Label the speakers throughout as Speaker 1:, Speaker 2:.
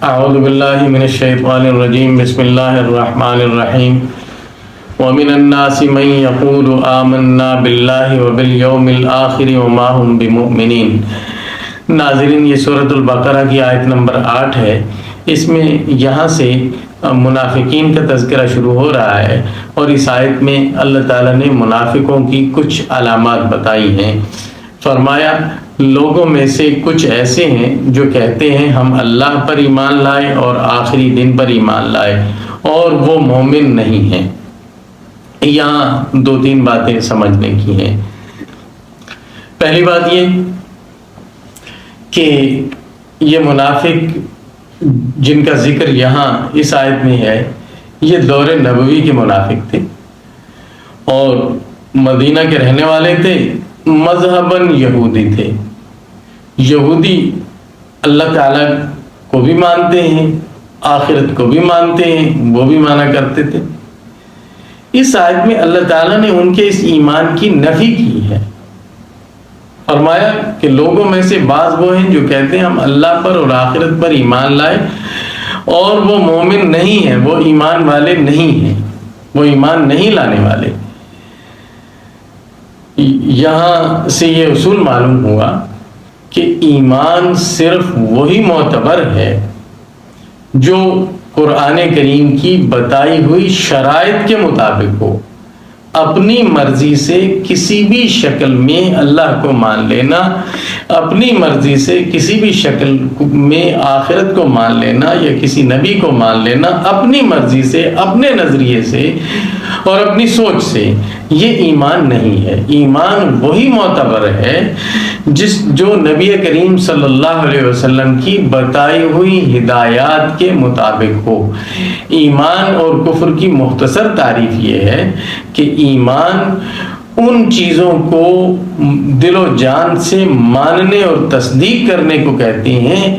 Speaker 1: اعوذ باللہ من الشیطان الرجیم بسم اللہ الرحمن الرحیم ومن الناس من يقول آمنا باللہ وبالیوم الآخر وما هم بمؤمنین۔ ناظرین، یہ سورۃ البقرہ کی آیت نمبر 8 ہے۔ اس میں یہاں سے منافقین کا تذکرہ شروع ہو رہا ہے، اور اس آیت میں اللہ تعالیٰ نے منافقوں کی کچھ علامات بتائی ہیں۔ فرمایا لوگوں میں سے کچھ ایسے ہیں جو کہتے ہیں ہم اللہ پر ایمان لائے اور آخری دن پر ایمان لائے، اور وہ مومن نہیں ہیں۔ یہاں 2-3 باتیں سمجھنے کی ہیں۔ پہلی بات یہ کہ یہ منافق جن کا ذکر یہاں اس آیت میں ہے، یہ دور نبوی کے منافق تھے اور مدینہ کے رہنے والے تھے، مذہباً یہودی تھے۔ یہودی اللہ تعالیٰ کو بھی مانتے ہیں، آخرت کو بھی مانتے ہیں، وہ بھی مانا کرتے تھے۔ اس آیت میں اللہ تعالیٰ نے ان کے اس ایمان کی نفی کی ہے۔ فرمایا کہ لوگوں میں سے بعض وہ ہیں جو کہتے ہیں ہم اللہ پر اور آخرت پر ایمان لائے، اور وہ مومن نہیں ہیں، وہ ایمان والے نہیں ہیں، وہ ایمان نہیں لانے والے۔ یہاں سے یہ اصول معلوم ہوا کہ ایمان صرف وہی معتبر ہے جو قرآن کریم کی بتائی ہوئی شرائط کے مطابق ہو۔ اپنی مرضی سے کسی بھی شکل میں اللہ کو مان لینا، اپنی مرضی سے کسی بھی شکل میں آخرت کو مان لینا یا کسی نبی کو مان لینا، اپنی مرضی سے، اپنے نظریے سے اور اپنی سوچ سے، یہ ایمان نہیں ہے۔ ایمان وہی معتبر ہے جو نبی کریم صلی اللہ علیہ وسلم کی بتائی ہوئی ہدایات کے مطابق ہو۔ ایمان اور کفر کی مختصر تعریف یہ ہے کہ ایمان ان چیزوں کو دل و جان سے ماننے اور تصدیق کرنے کو کہتے ہیں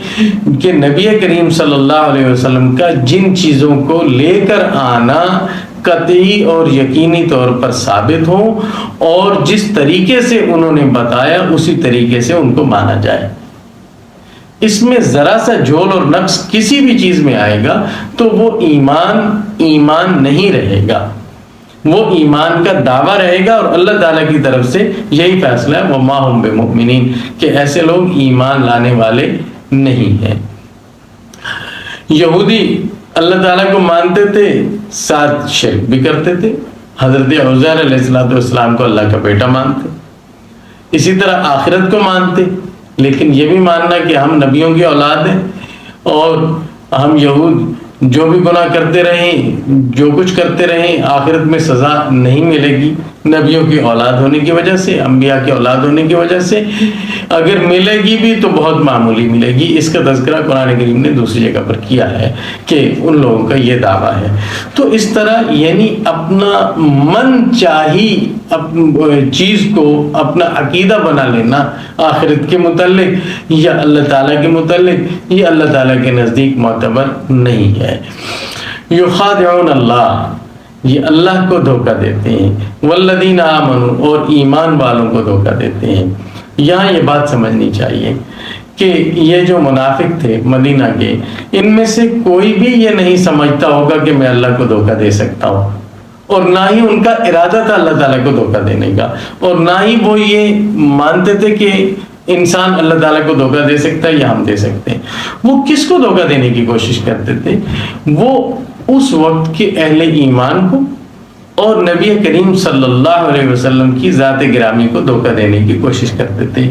Speaker 1: کہ نبی کریم صلی اللہ علیہ وسلم کا جن چیزوں کو لے کر آنا قطعی اور یقینی طور پر ثابت ہو، اور جس طریقے سے انہوں نے بتایا اسی طریقے سے ان کو مانا جائے۔ اس میں ذرا سا جھول اور نقص کسی بھی چیز میں آئے گا تو وہ ایمان نہیں رہے گا، وہ ایمان کا دعویٰ رہے گا، اور اللہ تعالیٰ کی طرف سے یہی فیصلہ ہے وَمَا هُم بِمُؤْمِنِينَ کہ ایسے لوگ ایمان لانے والے نہیں ہیں۔ یہودی اللہ تعالیٰ کو مانتے تھے، ساتھ شرک بھی کرتے تھے۔ حضرت عزیر علیہ السلام کو اللہ کا بیٹا مانتے، اسی طرح آخرت کو مانتے، لیکن یہ بھی ماننا کہ ہم نبیوں کی اولاد ہیں، اور ہم یہود جو بھی گناہ کرتے رہیں، جو کچھ کرتے رہیں، آخرت میں سزا نہیں ملے گی نبیوں کی اولاد ہونے کی وجہ سے، انبیاء کی اولاد ہونے کی وجہ سے، اگر ملے گی بھی تو بہت معمولی ملے گی۔ اس کا تذکرہ قرآن کریم نے دوسری جگہ پر کیا ہے کہ ان لوگوں کا یہ دعویٰ ہے۔ تو اس طرح یعنی اپنا من چاہی چیز کو اپنا عقیدہ بنا لینا آخرت کے متعلق یا اللہ تعالیٰ کے متعلق، یہ اللہ تعالیٰ کے نزدیک معتبر نہیں ہے۔ یخادعون اللہ، یہ اللہ کو دھوکہ دیتے ہیں، والذین آمنوا، اور ایمان والوں کو دھوکہ دیتے ہیں۔ یہاں یہ بات سمجھنی چاہیے کہ یہ جو منافق تھے مدینہ کے، ان میں سے کوئی بھی یہ نہیں سمجھتا ہوگا کہ میں اللہ کو دھوکہ دے سکتا ہوں، اور نہ ہی ان کا ارادہ تھا اللہ تعالیٰ کو دھوکہ دینے کا، اور نہ ہی وہ یہ مانتے تھے کہ انسان اللہ تعالیٰ کو دھوکہ دے سکتا ہے یا ہم دے سکتے ہیں۔ وہ کس کو دھوکہ دینے کی کوشش کرتے تھے؟ وہ اس وقت کے اہل ایمان کو اور نبی کریم صلی اللہ علیہ وسلم کی ذات گرامی کو دھوکہ دینے کی کوشش کرتے تھے۔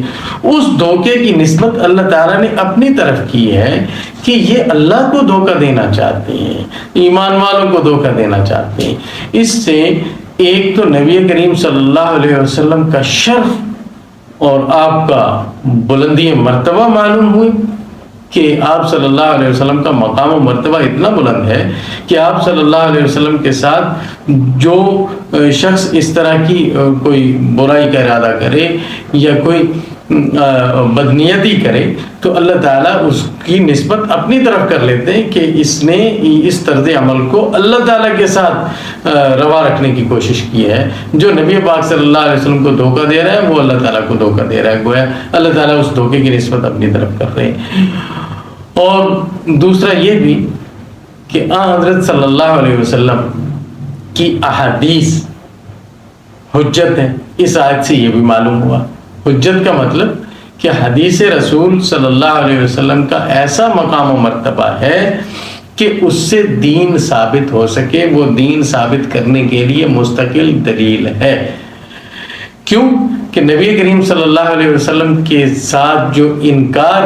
Speaker 1: اس دھوکے کی نسبت اللہ تعالیٰ نے اپنی طرف کی ہے کہ یہ اللہ کو دھوکہ دینا چاہتے ہیں، ایمان والوں کو دھوکہ دینا چاہتے ہیں۔ اس سے ایک تو نبی کریم صلی اللہ علیہ وسلم کا شرف اور آپ کا بلندی مرتبہ معلوم ہوئی کہ آپ صلی اللہ علیہ وسلم کا مقام و مرتبہ اتنا بلند ہے کہ آپ صلی اللہ علیہ وسلم کے ساتھ جو شخص اس طرح کی کوئی برائی کا ارادہ کرے یا کوئی بدنیتی کرے تو اللہ تعالیٰ اس کی نسبت اپنی طرف کر لیتے ہیں کہ اس نے اس طرز عمل کو اللہ تعالیٰ کے ساتھ روا رکھنے کی کوشش کی ہے۔ جو نبی پاک صلی اللہ علیہ وسلم کو دھوکہ دے رہا ہے وہ اللہ تعالیٰ کو دھوکہ دے رہا ہے، گویا اللہ تعالیٰ اس دھوکے کی نسبت اپنی طرف کر رہے ہیں۔ اور دوسرا یہ بھی کہ حضرت صلی اللہ علیہ وسلم کی احادیث حجت ہے، اس آیت سے یہ بھی معلوم ہوا۔ حجت کا مطلب کہ حدیث رسول صلی اللہ علیہ وسلم کا ایسا مقام و مرتبہ ہے کہ اس سے دین ثابت ہو سکے، وہ دین ثابت کرنے کے لیے مستقل دلیل ہے۔ کیوں کہ نبی کریم صلی اللہ علیہ وسلم کے ساتھ جو انکار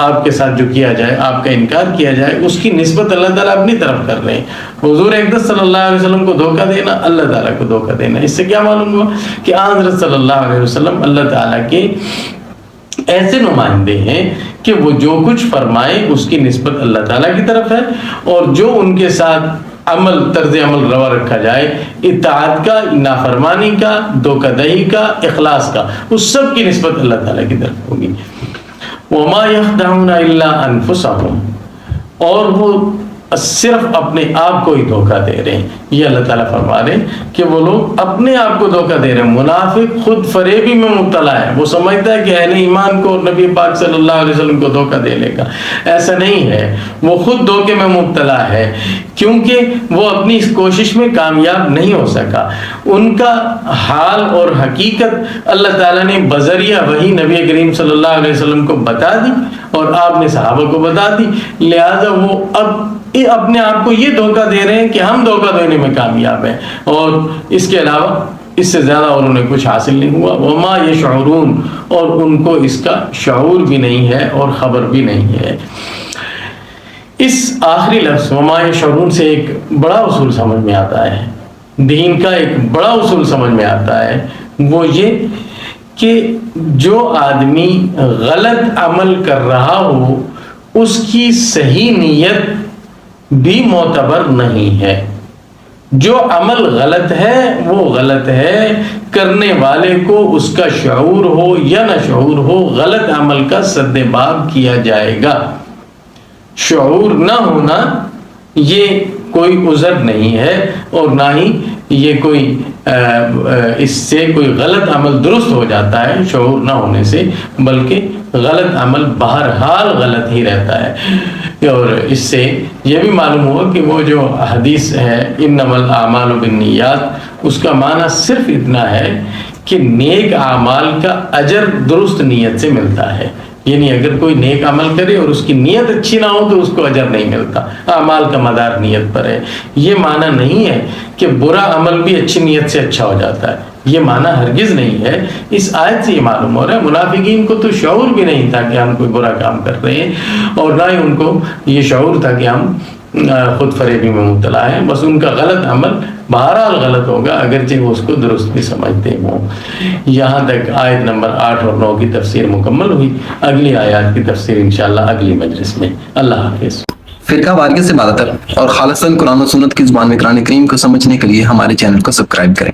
Speaker 1: آپ کے ساتھ جو کیا جائے، آپ کا انکار کیا جائے، اس کی نسبت اللہ تعالیٰ اپنی طرف کر رہے ہیں۔ حضور اقدس صلی اللہ علیہ وسلم کو دھوکہ دینا، اللہ تعالیٰ کو دھوکہ دینا۔ اس سے کیا معلوم ہوا کہ حضرت صلی اللہ علیہ وسلم اللہ تعالیٰ کے ایسے نمائندے ہیں کہ وہ جو کچھ فرمائیں اس کی نسبت اللہ تعالیٰ کی طرف ہے، اور جو ان کے ساتھ طرز عمل روا رکھا جائے، اطاعت کا، نافرمانی کا، دھوکہ دہی کا، اخلاص کا، اس سب کی نسبت اللہ تعالیٰ کی طرف ہوگی۔ وَمَا يَخْدَعُونَ إِلَّا أَنفُسَهُمْ، اور وہ صرف اپنے آپ کو ہی دھوکہ دے رہے ہیں۔ یہ اللہ تعالیٰ فرما رہے ہیں کہ وہ لوگ اپنے آپ کو دھوکہ دے رہے ہیں۔ منافق خود فریبی میں مبتلا ہے، وہ سمجھتا ہے کہ اہل ایمان کو نبی پاک صلی اللہ علیہ وسلم کو دھوکہ دے لے گا، ایسا نہیں ہے، وہ خود دھوکے میں مبتلا ہے، کیونکہ وہ اپنی اس کوشش میں کامیاب نہیں ہو سکا۔ ان کا حال اور حقیقت اللہ تعالیٰ نے بذریعہ وحی نبی کریم صلی اللہ علیہ وسلم کو بتا دی، اور آپ نے صحابہ کو بتا دی، لہذا وہ اب اپنے آپ کو یہ دھوکہ دے رہے ہیں کہ ہم دھوکہ دینے میں کامیاب ہیں، اور اس کے علاوہ اس سے زیادہ اور انہیں کچھ حاصل نہیں ہوا۔ وما یشعرون، اور ان کو اس کا شعور بھی نہیں ہے اور خبر بھی نہیں ہے۔ اس آخری لفظ وما یشعرون سے ایک بڑا اصول سمجھ میں آتا ہے، دین کا ایک بڑا اصول سمجھ میں آتا ہے، وہ یہ کہ جو آدمی غلط عمل کر رہا ہو اس کی صحیح نیت بھی معتبر نہیں ہے۔ جو عمل غلط ہے وہ غلط ہے، کرنے والے کو اس کا شعور ہو یا نہ شعور ہو، غلط عمل کا سد باب کیا جائے گا۔ شعور نہ ہونا یہ کوئی عذر نہیں ہے، اور نہ ہی یہ کوئی اس سے کوئی غلط عمل درست ہو جاتا ہے شعور نہ ہونے سے، بلکہ غلط عمل بہرحال غلط ہی رہتا ہے۔ اور اس سے یہ بھی معلوم ہوا کہ وہ جو حدیث ہے انما الاعمال بالنیات، اس کا معنی صرف اتنا ہے کہ نیک اعمال کا اجر درست نیت سے ملتا ہے، یعنی اگر کوئی نیک عمل کرے اور اس کی نیت اچھی نہ ہو تو اس کو اجر نہیں ملتا، اعمال کا مدار نیت پر ہے۔ یہ معنی نہیں ہے کہ برا عمل بھی اچھی نیت سے اچھا ہو جاتا ہے، یہ معنی ہرگز نہیں ہے۔ اس آیت سے یہ معلوم ہو رہا ہے منافقین کو تو شعور بھی نہیں تھا کہ ہم کوئی برا کام کر رہے ہیں، اور نہ ہی ان کو یہ شعور تھا کہ ہم خود فریبی میں مبتلا ہیں، بس ان کا غلط عمل بہرحال غلط ہوگا اگرچہ وہ اس کو درست بھی سمجھتے ہوں۔ یہاں تک آیت نمبر 8 اور 9 کی تفسیر مکمل ہوئی، اگلی آیات کی تفسیر انشاءاللہ اگلی مجلس میں۔ اللہ حافظ۔
Speaker 2: فرقہ واریت سے بالاتر اور خالصاً قرآن و سنت کی زبان میں قرآن کریم کو سمجھنے کے لیے ہمارے چینل کو سبسکرائب کریں۔